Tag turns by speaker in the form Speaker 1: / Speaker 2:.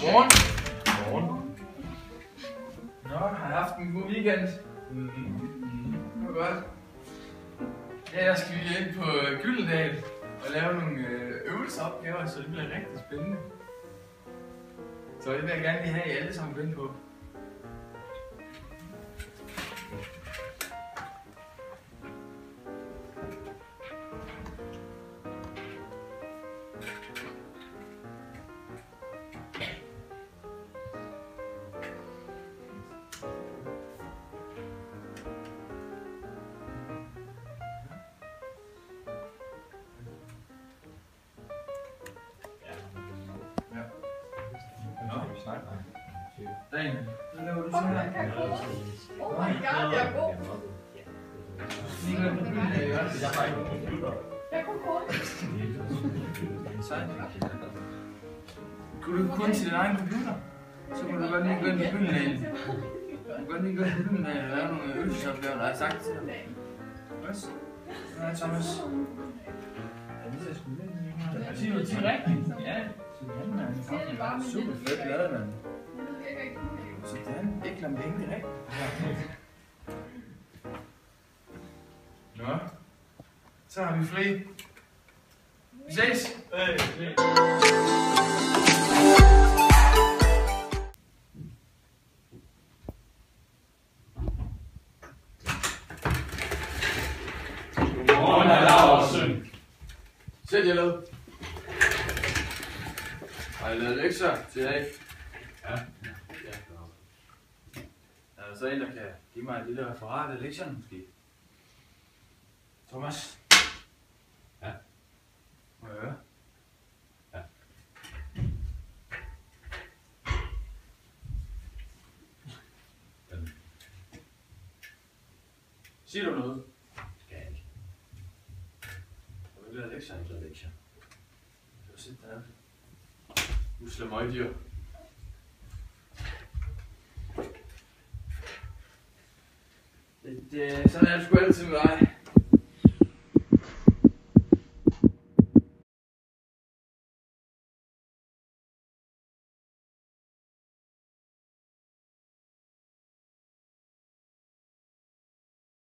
Speaker 1: Godmorgen. Godmorgen. Nå, har I haft en god weekend? Det var godt. Ja, jeg skal lige ind på Gyldendal og lave nogle øvelseopgaver, så det bliver rigtig spændende. Så det vil jeg gerne lige have, I alle sammen gå ind på. Daniel, så laver du sådan her.
Speaker 2: Oh my god, jeg er god.
Speaker 1: Lige gå ind på Gyldendal, ikke også?
Speaker 2: Jeg kunne kun.
Speaker 1: Sejt. Kunne du kun til din egen computer? Så kunne du godt lige gå ind på Gyldendal. Du kan godt lige gå ind på Gyldendal og lave nogle øvelsesopgaver, der har jeg sagt til dig. Også? Ja, Thomas. Ja, det ser sgu lidt. Jeg siger du til rigtigt. Ja. Sådan, super fedt lavet, mand. Sådan, ikke lad mig hænge det rigtigt. Nå. Så har vi fri. Vi ses.
Speaker 3: Godmorgen, hr. Laursen.
Speaker 1: Sæt jer ned. Har I lavet lektier til i dag?
Speaker 3: Ja.
Speaker 1: Er der så en, der kan give mig et lille referat af lektierne måske? Thomas?
Speaker 3: Ja.
Speaker 1: Må jeg høre?
Speaker 3: Ja.
Speaker 1: Siger du noget?
Speaker 3: Skal jeg ikke.
Speaker 1: Har du ikke lavet lektier?
Speaker 3: Jeg har ikke lavet lektier.
Speaker 1: Du har set der. Usle møgdyr. Sådan er det sgu altid med dig.